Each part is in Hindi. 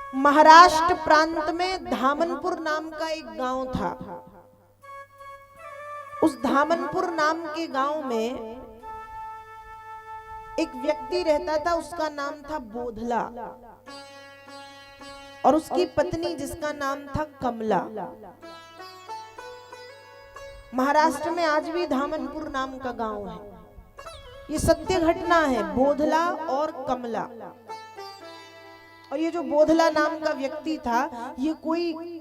महाराष्ट्र प्रांत में धामनपुर नाम का एक गांव था। उस धामनपुर नाम के गांव में एक व्यक्ति रहता था, उसका नाम था बोधला, और उसकी पत्नी जिसका नाम था कमला। महाराष्ट्र में आज भी धामनपुर नाम का गांव है। ये सत्य घटना है, बोधला और कमला। और ये जो बोधला नाम का व्यक्ति था, ये कोई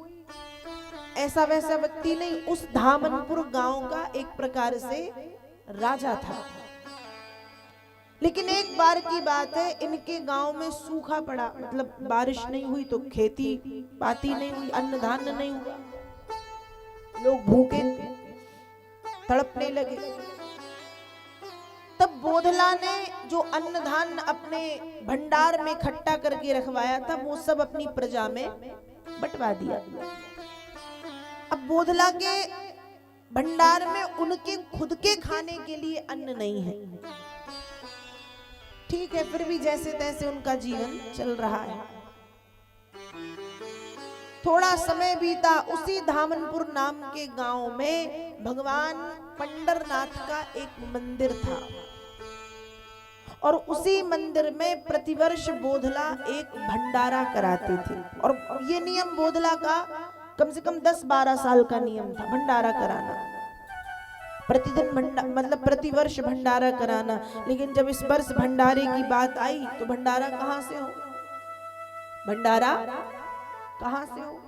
ऐसा वैसा व्यक्ति नहीं, उस धामनपुर गांव का एक प्रकार से राजा था। लेकिन एक बार की बात है, इनके गांव में सूखा पड़ा, मतलब बारिश नहीं हुई तो खेती पाती नहीं हुई, अन्न धान्य नहीं हुआ, लोग भूखे तड़पने लगे। तब बोधला ने जो अन्न धान्य अपने भंडार में इकट्ठा करके रखवाया था, वो सब अपनी प्रजा में बंटवा दिया। अब बोधला के भंडार में उनके खुद के खाने के लिए अन्न नहीं है। ठीक है, फिर भी जैसे तैसे उनका जीवन चल रहा है। थोड़ा समय बीता, उसी धामनपुर नाम के गांव में भगवान पंडरनाथ का एक मंदिर था, और उसी मंदिर में प्रतिवर्ष बोधला एक भंडारा कराते थे। और ये नियम बोधला का कम से कम 10-12 साल का नियम था, भंडारा कराना, प्रतिदिन मतलब प्रतिवर्ष भंडारा कराना। लेकिन जब इस वर्ष भंडारे की बात आई तो भंडारा कहां से हो, भंडारा कहां से हो?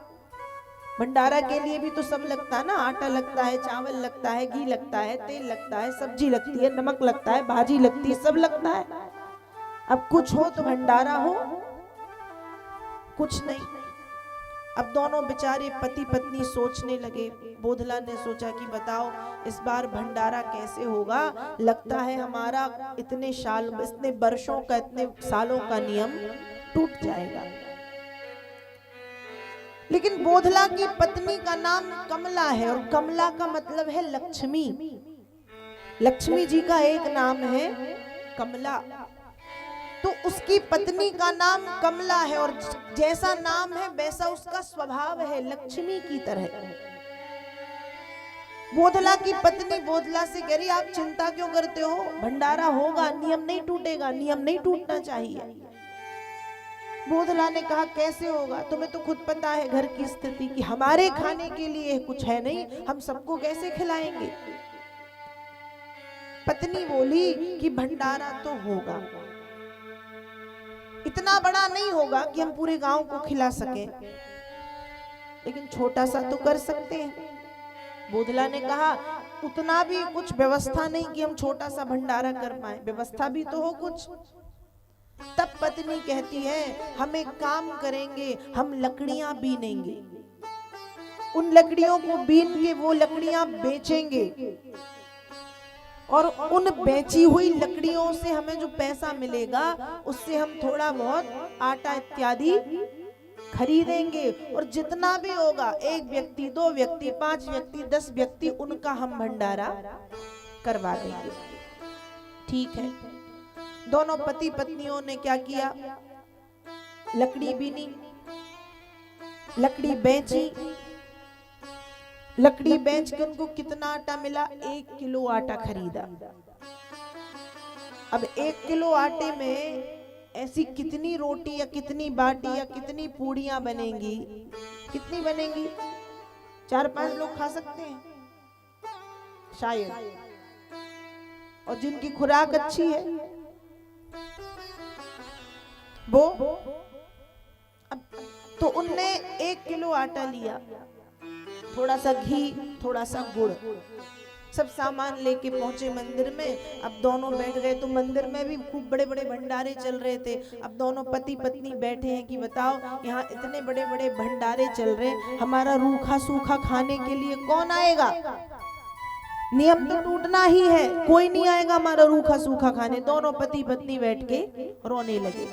भंडारा के लिए भी तो सब लगता है ना, आटा लगता है, चावल लगता है, घी लगता है, तेल लगता है, सब्जी लगती है, नमक लगता है, भाजी लगती है, सब लगता है। अब कुछ हो तो भंडारा हो, कुछ नहीं। अब दोनों बेचारे पति पत्नी सोचने लगे। बोधला ने सोचा कि बताओ इस बार भंडारा कैसे होगा, लगता है हमारा इतने वर्षों का, इतने सालों का नियम टूट जाएगा। लेकिन बोधला की पत्नी का नाम कमला है, और कमला का मतलब है लक्ष्मी। लक्ष्मी जी का एक नाम है कमला, तो उसकी पत्नी का नाम कमला है, और जैसा नाम है वैसा उसका स्वभाव है, लक्ष्मी की तरह। बोधला की पत्नी बोधला से कह रही, आप चिंता क्यों करते हो, भंडारा होगा, नियम नहीं टूटेगा, नियम नहीं टूटना चाहिए। बोधला ने कहा कैसे होगा, तुम्हें तो खुद पता है घर की स्थिति की, हमारे खाने के लिए कुछ है नहीं, हम सबको कैसे खिलाएंगे। पत्नी बोली कि भंडारा तो होगा, इतना बड़ा नहीं होगा कि हम पूरे गांव को खिला सकें, लेकिन छोटा सा तो कर सकते हैं। बोधला ने कहा उतना भी कुछ व्यवस्था नहीं कि हम छोटा सा भंडारा कर पाए, व्यवस्था भी तो हो कुछ। तब पत्नी कहती है, हम एक काम करेंगे, हम लकड़ियां बीनेंगे, उन लकड़ियों को बीन के वो लकड़ियां बेचेंगे, और उन बेची हुई लकड़ियों से हमें जो पैसा मिलेगा उससे हम थोड़ा बहुत आटा इत्यादि खरीदेंगे, और जितना भी होगा, 1 व्यक्ति, 2 व्यक्ति, 5 व्यक्ति, 10 व्यक्ति, उनका हम भंडारा करवा देंगे। ठीक है। दोनों पति पत्नियों ने क्या किया, लकड़ी बीनी, लकड़ी बेची, लकड़ी बेच के उनको कितना आटा मिला, 1 किलो आटा खरीदा। अब 1 किलो आटे में ऐसी कितनी रोटी या कितनी बाटी या कितनी पूड़ियां बनेंगी, कितनी बनेंगी, 4-5 लोग खा सकते हैं शायद, और जिनकी खुराक अच्छी है वो। अब तो उनने 1 किलो आटा लिया, थोड़ा सा घी, थोड़ा सा गुड़, सब सामान लेके पहुंचे मंदिर में। अब दोनों बैठ गए, तो मंदिर में भी खूब बड़े बड़े भंडारे चल रहे थे। अब दोनों पति पत्नी बैठे हैं कि बताओ यहाँ इतने बड़े बड़े भंडारे चल रहे, हमारा रूखा सूखा खाने के लिए कौन आएगा, नियम तो टूटना ही है, कोई नहीं आएगा हमारा रूखा सूखा खाने। दोनों पति पत्नी बैठ के रोने लगे।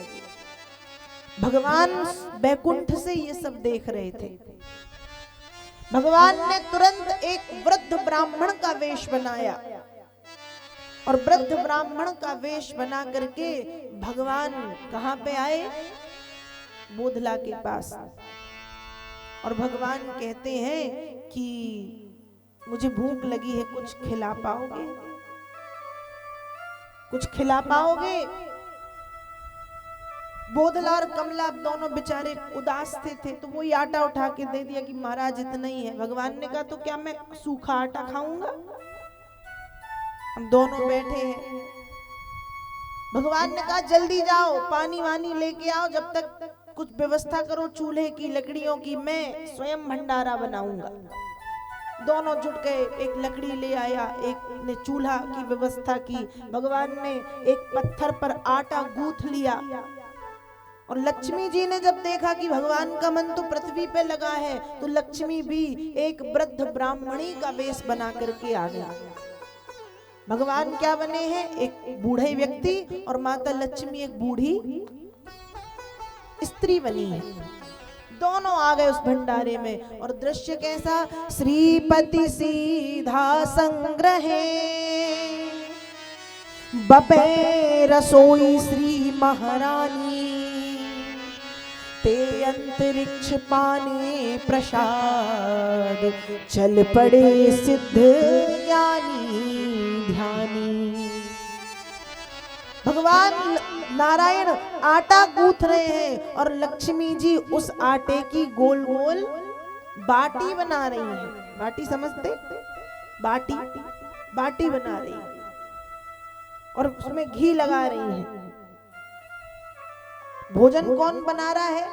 भगवान बैकुंठ से ये सब देख रहे थे। भगवान ने तुरंत एक वृद्ध ब्राह्मण का वेश बनाया, और वृद्ध ब्राह्मण का वेश बना करके भगवान कहां पे आए, बोधला के पास, और भगवान कहते हैं कि मुझे भूख लगी है, कुछ खिला पाओगे, कुछ खिला पाओगे? बोधला और कमला दोनों बेचारे उदास थे तो वो आटा उठा के दे दिया कि महाराज इतना ही है। भगवान ने कहा तो क्या मैं सूखा आटा खाऊंगा? हम दोनों बैठे हैं। भगवान ने कहा जल्दी जाओ, पानी वानी लेके आओ, जब तक कुछ व्यवस्था करो चूल्हे की, लकड़ियों की, मैं स्वयं भंडारा बनाऊंगा। दोनों जुट गए, एक लकड़ी ले आया, एक ने चूल्हा की व्यवस्था की। भगवान ने एक पत्थर पर आटा गूंथ लिया, और लक्ष्मी जी ने जब देखा कि भगवान का मन तो पृथ्वी पे लगा है, तो लक्ष्मी भी एक वृद्ध ब्राह्मणी का वेश बना करके आ गया। भगवान क्या बने हैं? एक बूढ़े व्यक्ति, और माता लक्ष्मी एक बूढ़ी स्त्री बनी है। दोनों आ गए उस भंडारे में, और दृश्य कैसा? श्रीपति सीधा संग्रहे बपे रसोई श्री महारानी, ते अंतरिक्ष पाने प्रसाद, चल पड़े सिद्ध ज्ञानी ध्यानी। भगवान नारायण आटा गूंथ रहे हैं, और लक्ष्मी जी उस आटे की गोल गोल बाटी बना रही हैं। बाटी समझते? बाटी, बाटी बना रही हैं, और उसमें घी लगा रही हैं। भोजन कौन बना रहा है?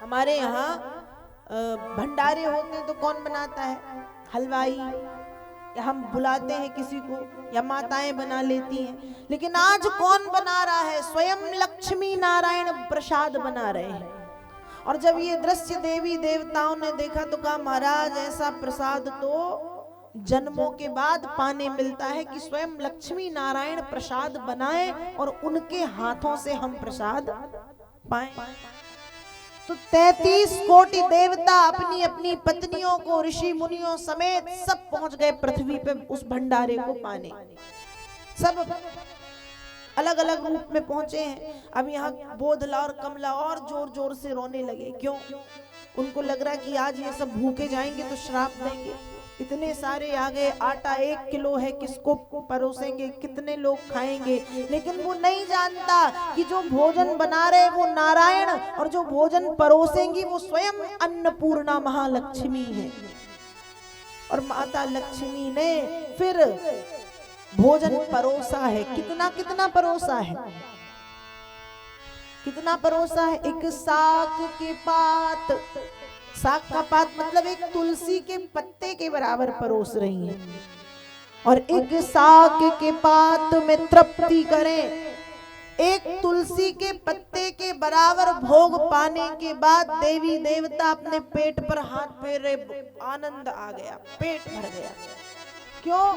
हमारे यहाँ भंडारे होते हैं तो कौन बनाता है? हलवाई, या हम बुलाते हैं किसी को, या माताएं बना लेती हैं। लेकिन आज कौन बना रहा है? स्वयं लक्ष्मी नारायण प्रसाद बना रहे हैं। और जब ये दृश्य देवी देवताओं ने देखा तो कहा महाराज ऐसा प्रसाद तो जन्मों के बाद पाने मिलता है कि स्वयं लक्ष्मी नारायण प्रसाद बनाए और उनके हाथों से हम प्रसाद पाएं। तो 33 कोटि देवता अपनी अपनी पत्नियों को, ऋषि मुनियों समेत सब पहुंच गए पृथ्वी पे उस भंडारे को पाने। सब अलग अलग रूप में पहुंचे हैं। अब यहाँ बोधला और कमला और जोर जोर से रोने लगे। क्यों? उनको लग रहा कि आज ये सब भूखे जाएंगे तो श्राप देंगे। इतने सारे आ गए, आटा 1 किलो है, किसको परोसेंगे, कितने लोग खाएंगे? लेकिन वो नहीं जानता कि जो भोजन बना रहे वो नारायण, और जो भोजन परोसेंगी वो स्वयं अन्नपूर्णा महालक्ष्मी है। और माता लक्ष्मी ने फिर भोजन परोसा है। कितना कितना परोसा है? कितना परोसा है? एक साग के पात, साग का पात मतलब एक तुलसी के पत्ते के बराबर परोस रही हैं, और एक साग के पात में तृप्ति करें। एक तुलसी के पत्ते के बराबर भोग पाने के बाद देवी देवता अपने पेट पर हाथ फेरे, आनंद आ गया, पेट भर गया। क्यों?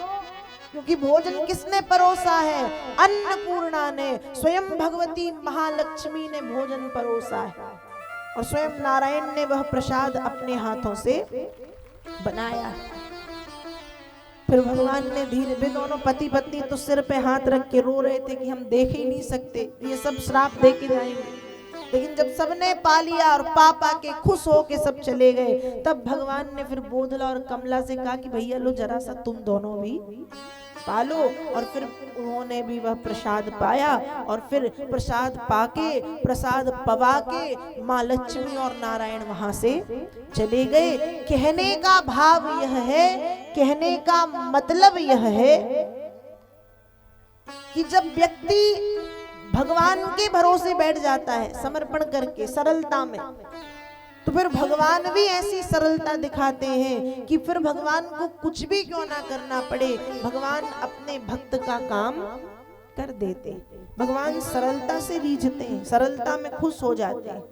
क्योंकि भोजन किसने परोसा है? अन्नपूर्णा ने, स्वयं भगवती महालक्ष्मी ने भोजन परोसा है, और स्वयं नारायण ने वह प्रसाद अपने हाथों से बनाया। फिर भगवान ने धीरे, वे दोनों पति पत्नी तो सिर पे हाथ रख के रो रहे थे कि हम देख ही नहीं सकते, ये सब श्राप दे के जाएंगे। लेकिन जब सबने पा लिया और पा के खुश हो के सब चले गए, तब भगवान ने फिर बोधला और कमला से कहा कि भैया लो जरा सा तुम दोनों भी पालो। और फिर उन्होंने भी वह प्रसाद पाया, और फिर प्रसाद पाके, प्रसाद पवा के माँ लक्ष्मी और नारायण वहां से चले गए। कहने का भाव यह है, कहने का मतलब यह है कि जब व्यक्ति भगवान के भरोसे बैठ जाता है समर्पण करके, सरलता में, तो फिर भगवान भी ऐसी सरलता दिखाते हैं कि फिर भगवान को कुछ भी क्यों ना करना पड़े, भगवान अपने भक्त का काम कर देते। भगवान सरलता से रीझते हैं, सरलता में खुश हो जाते हैं।